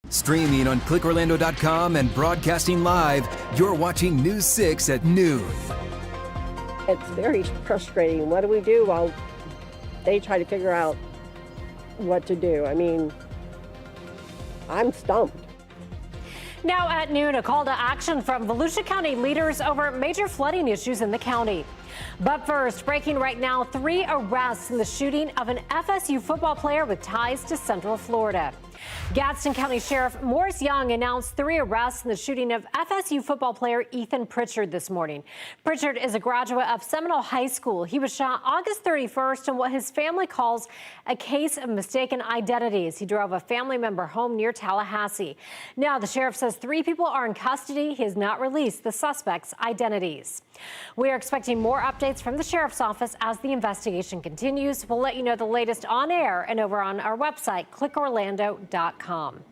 Streaming on clickorlando.com and broadcasting live, you're watching News 6 at noon. It's very frustrating. What do we do while they try to figure out what to do? I mean, I'm stumped. Now at noon, a call to action from Volusia County leaders over major flooding issues in the county. But first, breaking right now, 3 arrests in the shooting of an FSU football player with ties to Central Florida. Gadsden County Sheriff Morris Young announced 3 arrests in the shooting of FSU football player Ethan Pritchard this morning. Pritchard is a graduate of Seminole High School. He was shot August 31st in what his family calls a case of mistaken identities. He drove a family member home near Tallahassee. Now, the sheriff says 3 people are in custody. He has not released the suspects' identities. We are expecting more updates from the sheriff's office as the investigation continues. We'll let you know the latest on air and over on our website, clickorlando.com.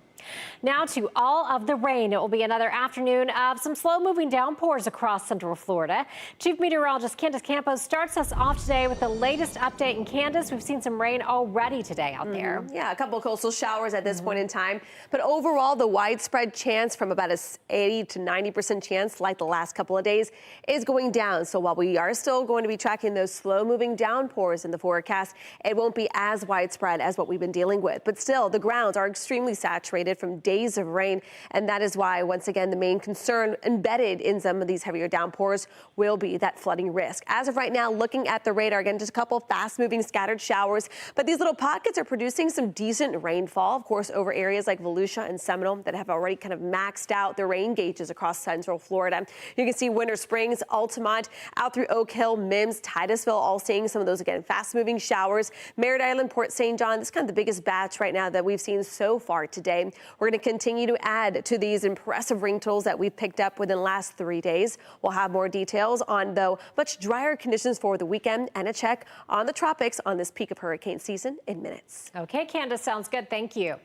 Now to all of the rain. It will be another afternoon of some slow-moving downpours across Central Florida. Chief Meteorologist Candace Campos starts us off today with the latest update. And Candace, we've seen some rain already today out there. Yeah, a couple of coastal showers at this point in time. But overall, the widespread chance from about a 80 to 90% chance, like the last couple of days, is going down. So while we are still going to be tracking those slow-moving downpours in the forecast, it won't be as widespread as what we've been dealing with. But still, the grounds are extremely saturated from days of rain, and that is why, once again, the main concern embedded in some of these heavier downpours will be that flooding risk. As of right now, looking at the radar, again, just a couple fast-moving scattered showers, but these little pockets are producing some decent rainfall, of course, over areas like Volusia and Seminole that have already kind of maxed out the rain gauges across Central Florida. You can see Winter Springs, Altamont, out through Oak Hill, Mims, Titusville, all seeing some of those, again, fast-moving showers. Merritt Island, Port St. John, this is kind of the biggest batch right now that we've seen so far today. We're going to continue to add to these impressive rain totals that we've picked up within the last 3 days. We'll have more details on, though, much drier conditions for the weekend and a check on the tropics on this peak of hurricane season in minutes. Okay, Candace, sounds good. Thank you.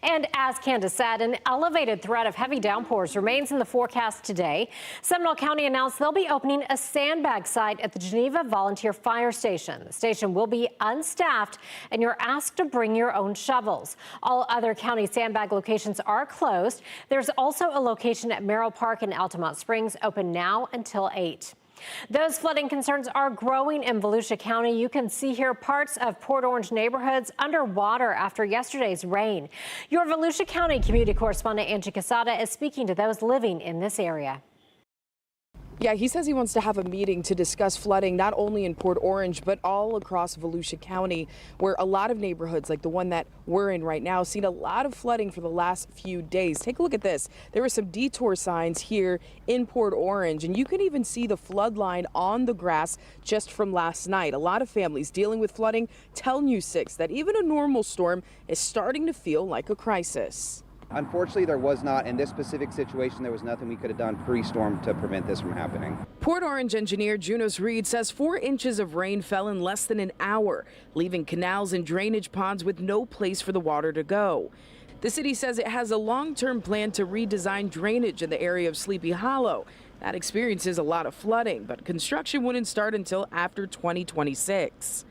And as Candace said, an elevated threat of heavy downpours remains in the forecast today. Seminole County announced they'll be opening a sandbag site at the Geneva Volunteer Fire Station. The station will be unstaffed, and you're asked to bring your own shovels. All other county sandbag locations are closed. There's also a location at Merrill Park in Altamont Springs open now until 8. Those flooding concerns are growing in Volusia County. You can see here parts of Port Orange neighborhoods underwater after yesterday's rain. Your Volusia County community correspondent Angie Casada is speaking to those living in this area. Yeah, he says he wants to have a meeting to discuss flooding not only in Port Orange, but all across Volusia County, where a lot of neighborhoods like the one that we're in right now seen a lot of flooding for the last few days. Take a look at this. There were some detour signs here in Port Orange, and you can even see the flood line on the grass just from last night. A lot of families dealing with flooding tell News 6 that even a normal storm is starting to feel like a crisis. Unfortunately, there was not, in this specific situation, there was nothing we could have done pre-storm to prevent this from happening. Port Orange engineer Junos Reed says 4 inches of rain fell in less than an hour, leaving canals and drainage ponds with no place for the water to go. The city says it has a long-term plan to redesign drainage in the area of Sleepy Hollow. That experiences a lot of flooding, but construction wouldn't start until after 2026.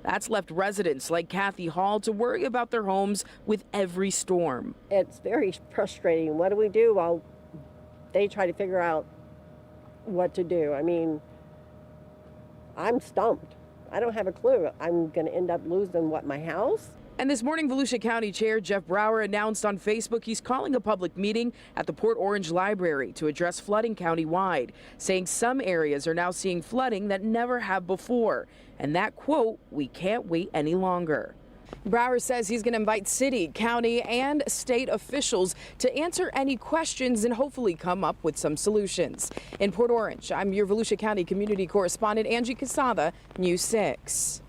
That's left residents like Kathy Hall to worry about their homes with every storm. It's very frustrating. What do we do while they try to figure out what to do? I mean, I'm stumped. I don't have a clue. I'm going to end up losing, my house? And this morning, Volusia County Chair Jeff Brower announced on Facebook he's calling a public meeting at the Port Orange Library to address flooding countywide, saying some areas are now seeing flooding that never have before. And that quote, "We can't wait any longer." Brower says he's going to invite city, county, and state officials to answer any questions and hopefully come up with some solutions. In Port Orange, I'm your Volusia County community correspondent Angie Casada, News 6.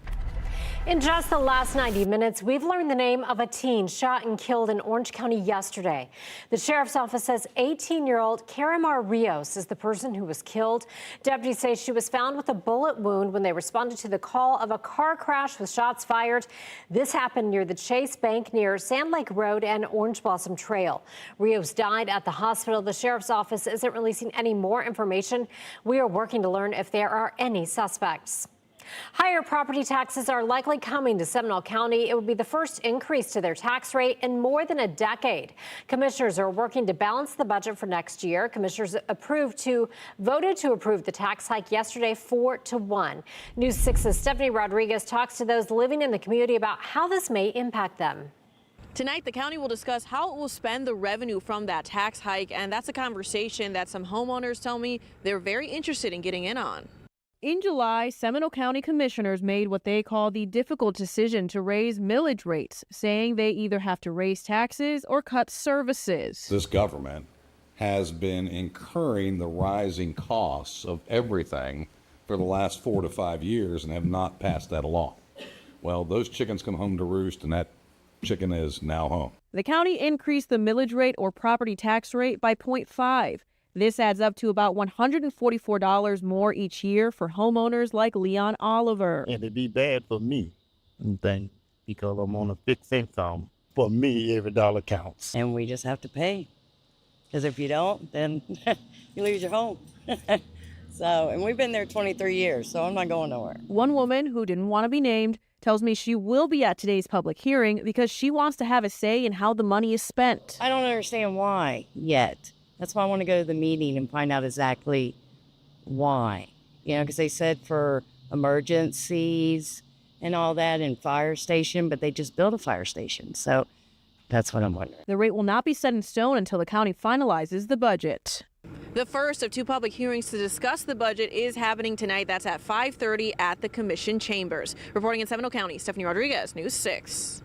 In just the last 90 minutes, we've learned the name of a teen shot and killed in Orange County yesterday. The sheriff's office says 18-year-old Karamar Rios is the person who was killed. Deputies say she was found with a bullet wound when they responded to the call of a car crash with shots fired. This happened near the Chase Bank near Sand Lake Road and Orange Blossom Trail. Rios died at the hospital. The sheriff's office isn't releasing any more information. We are working to learn if there are any suspects. Higher property taxes are likely coming to Seminole County. It would be the first increase to their tax rate in more than a decade. Commissioners are working to balance the budget for next year. Commissioners voted to approve the tax hike yesterday 4-1. News 6's Stephanie Rodriguez talks to those living in the community about how this may impact them. Tonight, the county will discuss how it will spend the revenue from that tax hike, and that's a conversation that some homeowners tell me they're very interested in getting in on. In July, Seminole County commissioners made what they call the difficult decision to raise millage rates, saying they either have to raise taxes or cut services. This government has been incurring the rising costs of everything for the last 4 to 5 years and have not passed that along. Well, those chickens come home to roost, and that chicken is now home. The county increased the millage rate or property tax rate by 0.5. This adds up to about $144 more each year for homeowners like Leon Oliver. And it'd be bad for me, because I'm on a fixed income. For me, every dollar counts. And we just have to pay. Because if you don't, then you lose your home. And we've been there 23 years, so I'm not going nowhere. One woman who didn't want to be named tells me she will be at today's public hearing because she wants to have a say in how the money is spent. I don't understand why yet. That's why I want to go to the meeting and find out exactly why. Because they said for emergencies and all that and fire station, but they just built a fire station. So that's what I'm wondering. The rate will not be set in stone until the county finalizes the budget. The first of 2 public hearings to discuss the budget is happening tonight. That's at 5:30 at the Commission chambers. Reporting in Seminole County, Stephanie Rodriguez, News 6.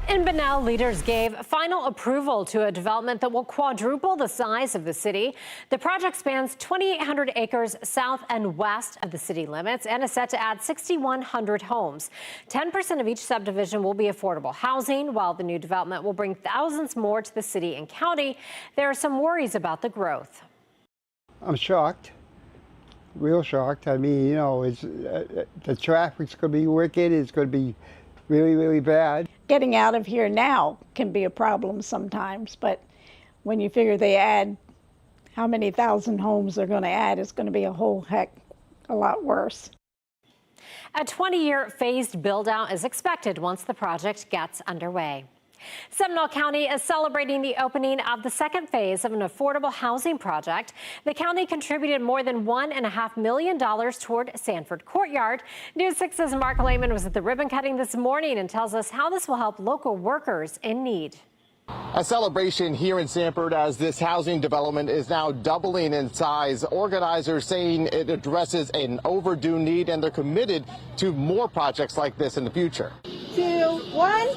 In Bunnell, leaders gave final approval to a development that will quadruple the size of the city. The project spans 2,800 acres south and west of the city limits and is set to add 6,100 homes. 10% of each subdivision will be affordable housing, while the new development will bring thousands more to the city and county. There are some worries about the growth. I'm shocked, real shocked. I mean, it's the traffic's going to be wicked. It's going to be really, really bad. Getting out of here now can be a problem sometimes, but when you figure they add how many thousand homes they're going to add, it's going to be a whole heck a lot worse. A 20-year phased build-out is expected once the project gets underway. Seminole County is celebrating the opening of the second phase of an affordable housing project. The county contributed more than $1.5 million toward Sanford Courtyard. News 6's Mark Lehman was at the ribbon cutting this morning and tells us how this will help local workers in need. A celebration here in Sanford as this housing development is now doubling in size. Organizers saying it addresses an overdue need, and they're committed to more projects like this in the future. 2, 1.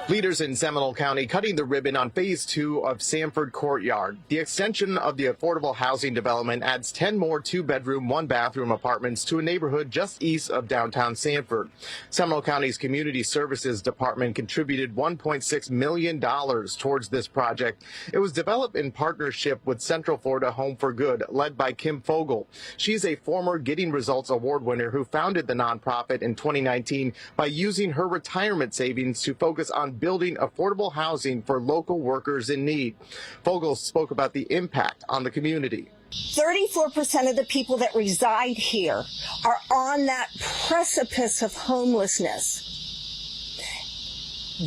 Leaders in Seminole County cutting the ribbon on phase 2 of Sanford Courtyard. The extension of the affordable housing development adds 10 more 2-bedroom, 1-bathroom apartments to a neighborhood just east of downtown Sanford. Seminole County's Community Services Department contributed $1.6 million towards this project. It was developed in partnership with Central Florida Home for Good, led by Kim Fogel. She's a former Getting Results Award winner who founded the nonprofit in 2019 by using her retirement savings to focus on building affordable housing for local workers in need. Fogel spoke about the impact on the community. 34% of the people that reside here are on that precipice of homelessness.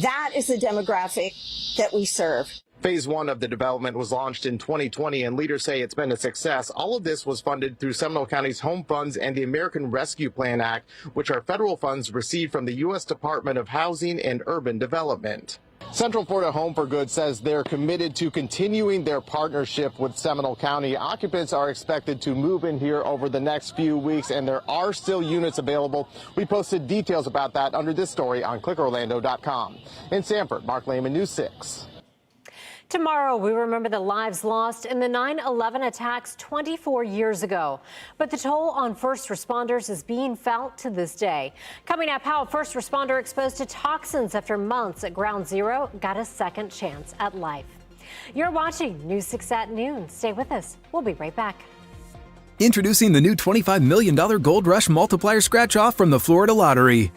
That is the demographic that we serve. Phase 1 of the development was launched in 2020, and leaders say it's been a success. All of this was funded through Seminole County's Home Funds and the American Rescue Plan Act, which are federal funds received from the U.S. Department of Housing and Urban Development. Central Florida Home for Good says they're committed to continuing their partnership with Seminole County. Occupants are expected to move in here over the next few weeks, and there are still units available. We posted details about that under this story on clickorlando.com. In Sanford, Mark Lehman, News 6. Tomorrow, we remember the lives lost in the 9/11 attacks 24 years ago. But the toll on first responders is being felt to this day. Coming up, how a first responder exposed to toxins after months at Ground Zero got a second chance at life. You're watching News 6 at noon. Stay with us. We'll be right back. Introducing the new $25 million Gold Rush Multiplier Scratch-Off from the Florida Lottery.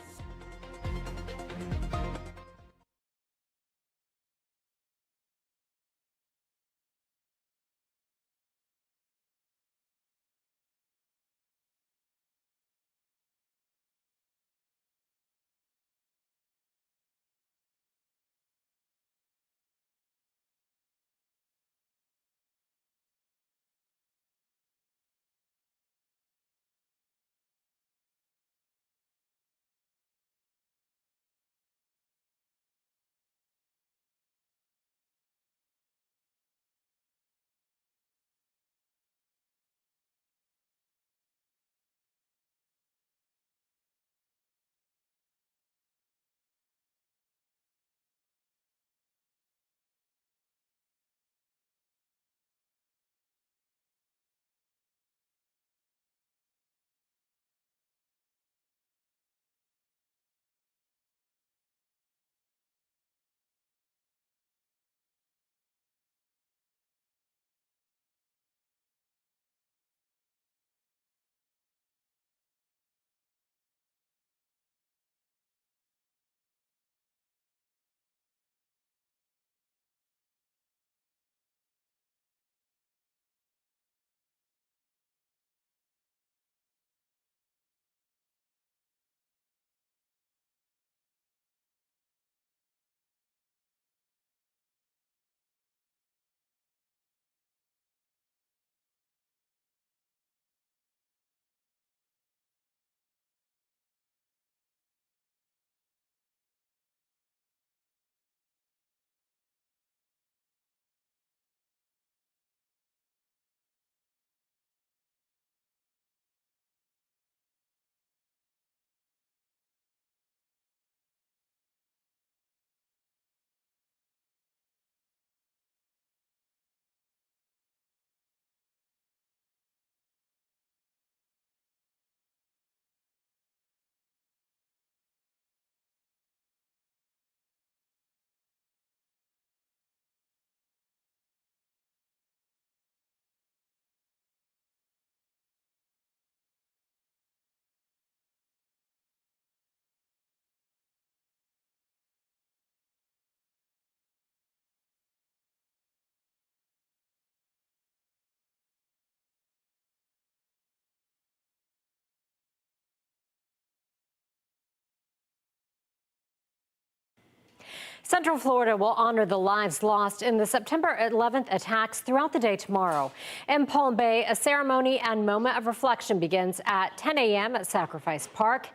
Central Florida will honor the lives lost in the September 11th attacks throughout the day tomorrow. In Palm Bay, a ceremony and moment of reflection begins at 10 a.m. at Sacrifice Park.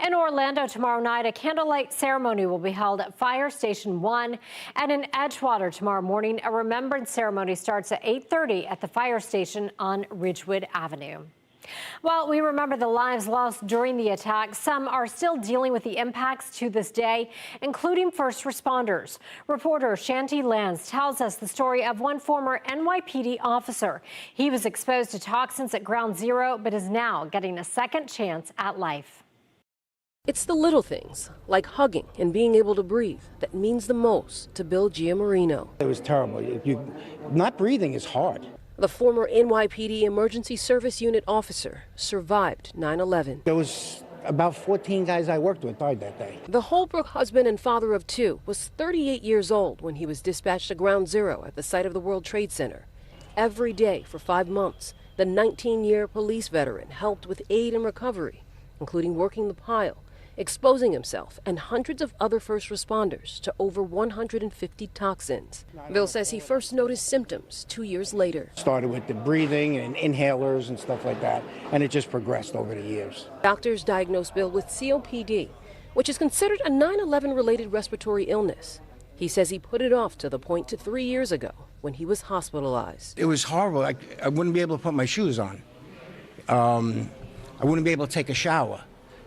In Orlando tomorrow night, a candlelight ceremony will be held at Fire Station 1. And in Edgewater tomorrow morning, a remembrance ceremony starts at 8:30 at the fire station on Ridgewood Avenue. While we remember the lives lost during the attack, some are still dealing with the impacts to this day, including first responders. Reporter Shanti Lands tells us the story of one former NYPD officer. He was exposed to toxins at Ground Zero, but is now getting a second chance at life. It's the little things, like hugging and being able to breathe, that means the most to Bill Giamarino. It was terrible. Not breathing is hard. The former NYPD Emergency Service Unit officer survived 9/11. There was about 14 guys I worked with died that day. The Holbrook husband and father of two was 38 years old when he was dispatched to Ground Zero at the site of the World Trade Center. Every day for 5 months, the 19-year police veteran helped with aid and recovery, including working the pile, exposing himself and hundreds of other first responders to over 150 toxins. Bill says he first noticed symptoms 2 years later. Started with the breathing and inhalers and stuff like that, and it just progressed over the years. Doctors diagnosed Bill with COPD, which is considered a 9/11 related respiratory illness. He says he put it off to the point to 3 years ago when he was hospitalized. It was horrible. I wouldn't be able to put my shoes on. I wouldn't be able to take a shower.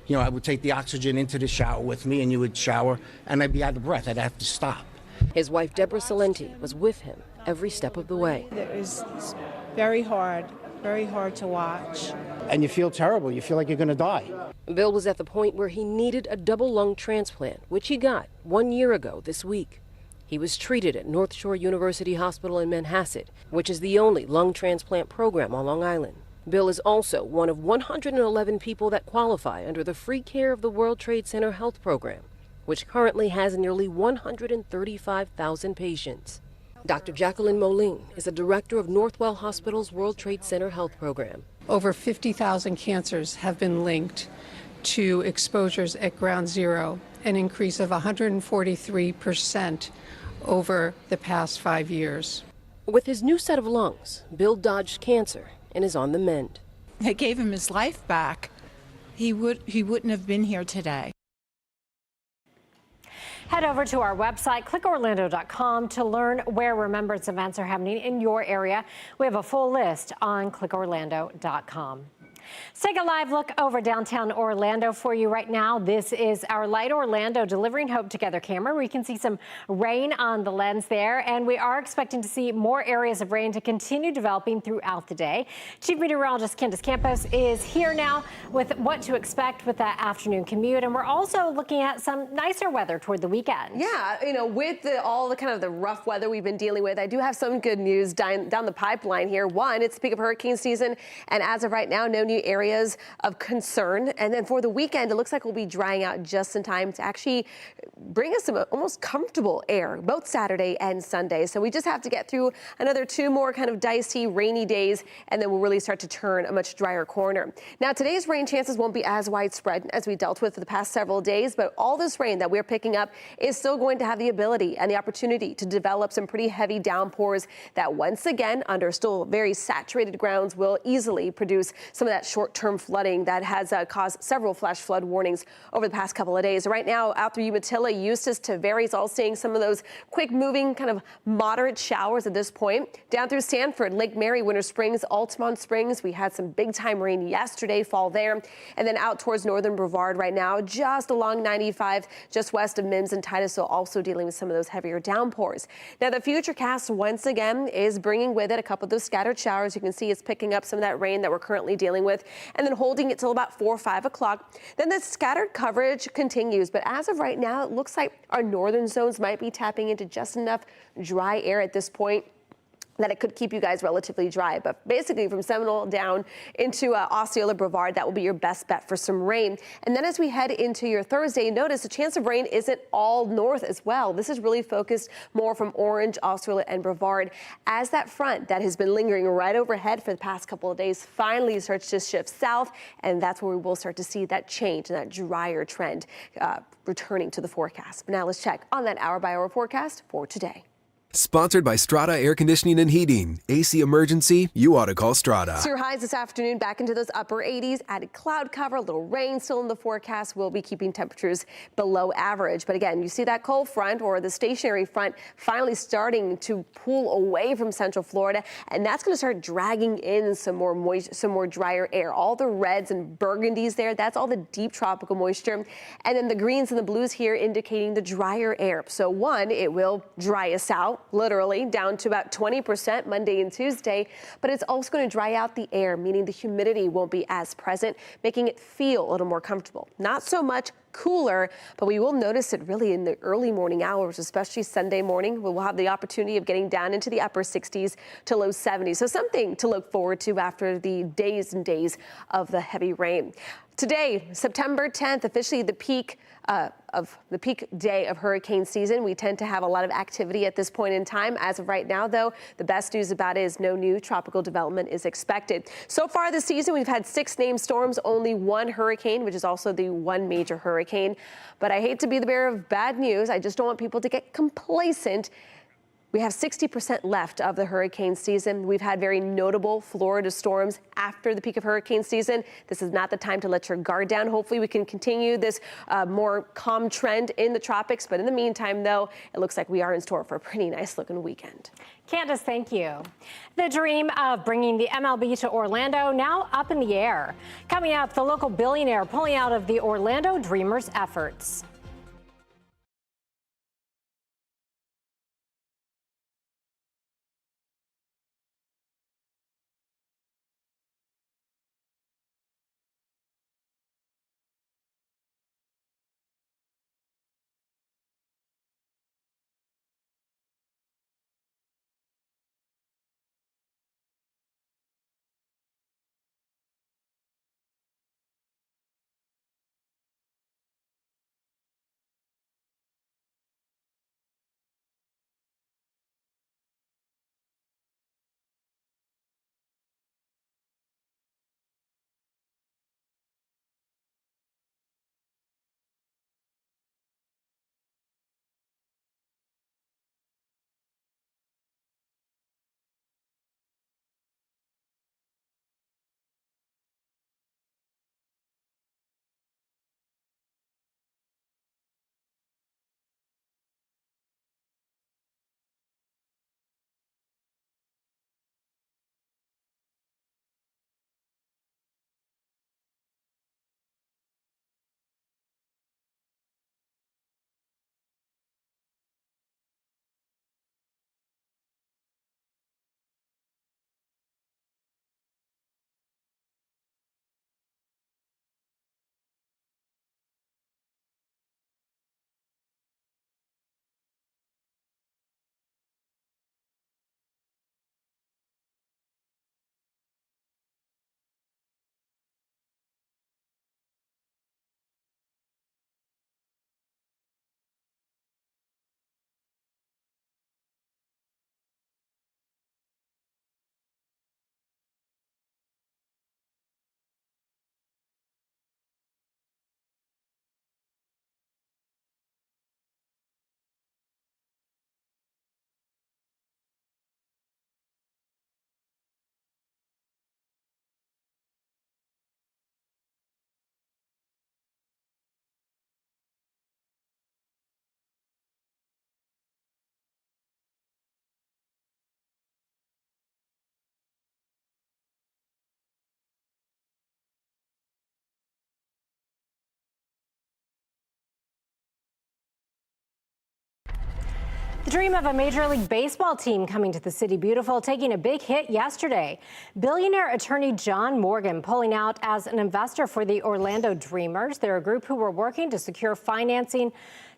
You know, I would take the oxygen into the shower with me, and you would shower, and I'd be out of breath. I'd have to stop. His wife, Deborah Salenti, was with him every step of the way. It was very hard to watch. And you feel terrible. You feel like you're going to die. Bill was at the point where he needed a double lung transplant, which he got 1 year ago this week. He was treated at North Shore University Hospital in Manhasset, which is the only lung transplant program on Long Island. Bill is also one of 111 people that qualify under the Free Care of the World Trade Center Health Program, which currently has nearly 135,000 patients. Dr. Jacqueline Moline is a director of Northwell Hospital's World Trade Center Health Program. Over 50,000 cancers have been linked to exposures at Ground Zero, an increase of 143% over the past 5 years. With his new set of lungs, Bill dodged cancer and is on the mend. They gave him his life back. He wouldn't have been here today. Head over to our website, clickorlando.com, to learn where remembrance events are happening in your area. We have a full list on clickorlando.com. Let's take a live look over downtown Orlando for you right now. This is our Light Orlando Delivering Hope Together camera. We can see some rain on the lens there, and we are expecting to see more areas of rain to continue developing throughout the day. Chief Meteorologist Candace Campos is here now with what to expect with that afternoon commute, and we're also looking at some nicer weather toward the weekend. Yeah, you know, with all the kind of the rough weather we've been dealing with, I do have some good news down the pipeline here. One, it's the peak of hurricane season, and as of right now, no new areas of concern. And then for the weekend, it looks like we'll be drying out just in time to actually bring us some almost comfortable air, both Saturday and Sunday. So we just have to get through another 2 more kind of dicey, rainy days, and then we'll really start to turn a much drier corner. Now, today's rain chances won't be as widespread as we dealt with for the past several days, but all this rain that we're picking up is still going to have the ability and the opportunity to develop some pretty heavy downpours that once again, under still very saturated grounds, will easily produce some of that short-term flooding that has caused several flash flood warnings over the past couple of days. Right now, out through Umatilla, Eustis to Verries, all seeing some of those quick-moving, kind of moderate showers at this point. Down through Sanford, Lake Mary, Winter Springs, Altamont Springs, we had some big-time rain yesterday, fall there. And then out towards northern Brevard right now, just along 95, just west of Mims and Titusville, also dealing with some of those heavier downpours. Now, the futurecast once again is bringing with it a couple of those scattered showers. You can see it's picking up some of that rain that we're currently dealing with, and then holding it till about 4 or 5 o'clock. Then the scattered coverage continues, but as of right now, it looks like our northern zones might be tapping into just enough dry air at this point. that it could keep you guys relatively dry. But basically from Seminole down into Osceola, Brevard, that will be your best bet for some rain. And then as we head into your Thursday, notice the chance of rain isn't all north as well. This is really focused more from Orange, Osceola, and Brevard as that front that has been lingering right overhead for the past couple of days finally starts to shift south. And that's where we will start to see that change and that drier trend returning to the forecast. But now let's check on that hour-by-hour forecast for today. Sponsored by Strata Air Conditioning and Heating. AC emergency, you ought to call Strata. So your highs this afternoon back into those upper 80s. Added cloud cover, a little rain still in the forecast. Will be keeping temperatures below average. But again, you see that cold front or the stationary front finally starting to pull away from central Florida. And that's going to start dragging in some more moist, some more drier air. All the reds and burgundies there, that's all the deep tropical moisture. And then the greens and the blues here indicating the drier air. So one, it will dry us out. Literally down to about 20% Monday and Tuesday, but it's also going to dry out the air, meaning the humidity won't be as present, making it feel a little more comfortable. Not so much cooler, but we will notice it really in the early morning hours, especially Sunday morning. We'll have the opportunity of getting down into the upper 60s to low 70s. So something to look forward to after the days and days of the heavy rain. Today, September 10th, officially the peak day of hurricane season. We tend to have a lot of activity at this point in time. As of right now, though, the best news about it is no new tropical development is expected. So far this season, we've had 6 named storms, only 1 hurricane, which is also the 1 major hurricane. But I hate to be the bearer of bad news. I just don't want people to get complacent. We have 60% left of the hurricane season. We've had very notable Florida storms after the peak of hurricane season. This is not the time to let your guard down. Hopefully we can continue this more calm trend in the tropics. But in the meantime, though, it looks like we are in store for a pretty nice looking weekend. Candace, thank you. The dream of bringing the MLB to Orlando now up in the air. Coming up, the local billionaire pulling out of the Orlando Dreamers' efforts. The dream of a Major League Baseball team coming to the City Beautiful taking a big hit yesterday. Billionaire attorney John Morgan pulling out as an investor for the Orlando Dreamers. They're a group who were working to secure financing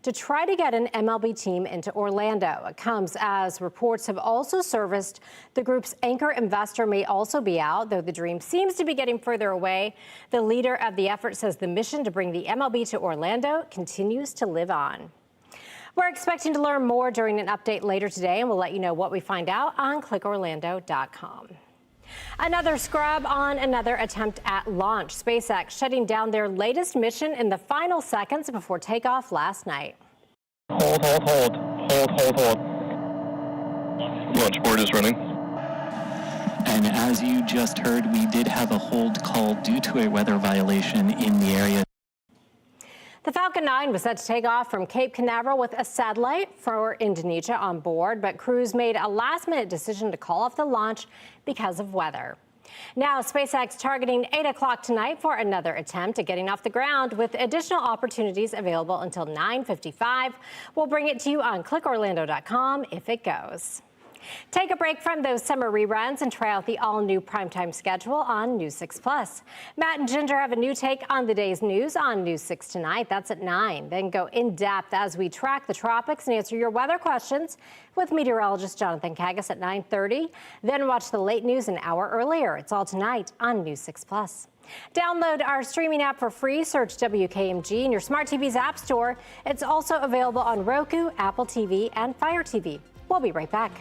to try to get an MLB team into Orlando. It comes as reports have also surfaced the group's anchor investor may also be out, though the dream seems to be getting further away. The leader of the effort says the mission to bring the MLB to Orlando continues to live on. We're expecting to learn more during an update later today, and we'll let you know what we find out on clickorlando.com. Another scrub on another attempt at launch. SpaceX shutting down their latest mission in the final seconds before takeoff last night. Hold. Launch board is running. And as you just heard, we did have a hold call due to a weather violation in the area. The Falcon 9 was set to take off from Cape Canaveral with a satellite for Indonesia on board, but crews made a last-minute decision to call off the launch because of weather. Now, SpaceX targeting 8 o'clock tonight for another attempt at getting off the ground with additional opportunities available until 9:55. We'll bring it to you on clickorlando.com if it goes. Take a break from those summer reruns and try out the all-new primetime schedule on News 6 Plus. Matt and Ginger have a new take on the day's news on News 6 tonight. That's at 9. Then go in-depth as we track the tropics and answer your weather questions with meteorologist Jonathan Kagas at 9:30. Then watch the late news an hour earlier. It's all tonight on News 6 Plus. Download our streaming app for free. Search WKMG in your smart TV's app store. It's also available on Roku, Apple TV, and Fire TV. We'll be right back.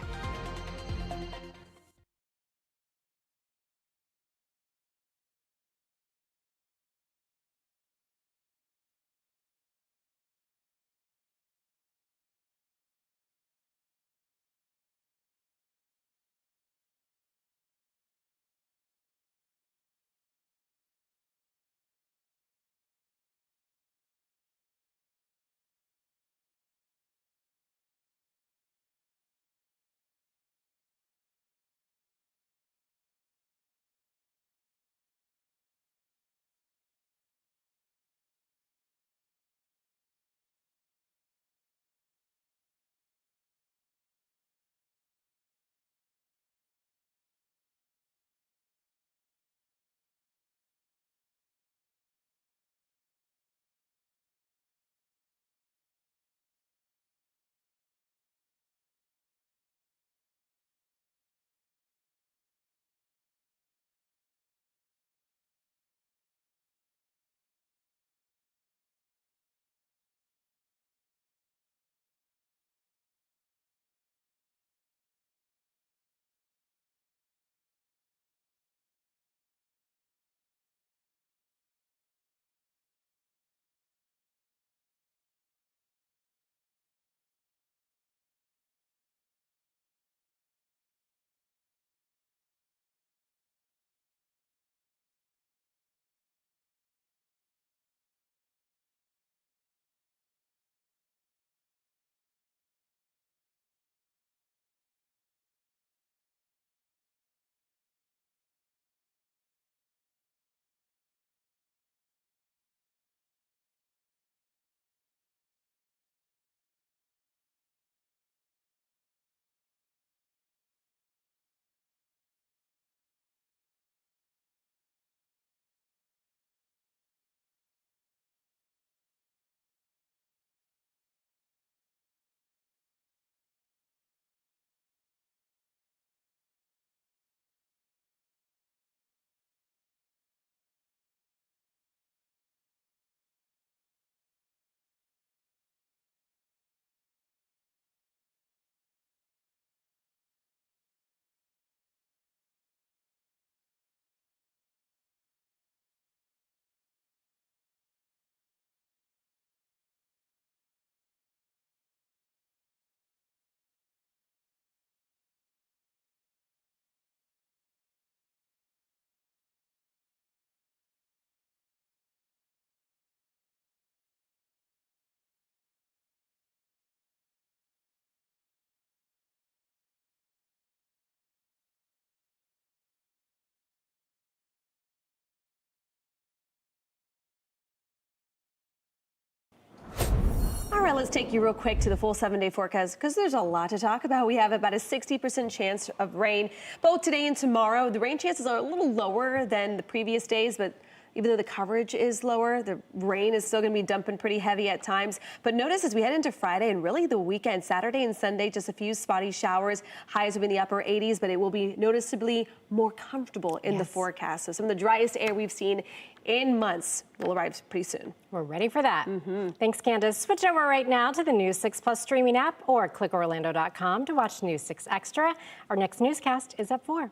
All right, let's take you real quick to the full 7-day forecast because there's a lot to talk about. We have about a 60% chance of rain both today and tomorrow. The rain chances are a little lower than the previous days, but Even though the coverage is lower, the rain is still going to be dumping pretty heavy at times. But notice as we head into Friday and really the weekend, Saturday and Sunday, just a few spotty showers. Highs will be in the upper 80s, but it will be noticeably more comfortable in the forecast. So some of the driest air we've seen in months will arrive pretty soon. We're ready for that. Thanks, Candace. Switch over right now to the News 6 Plus streaming app or clickorlando.com to watch News 6 Extra. Our next newscast is at 4.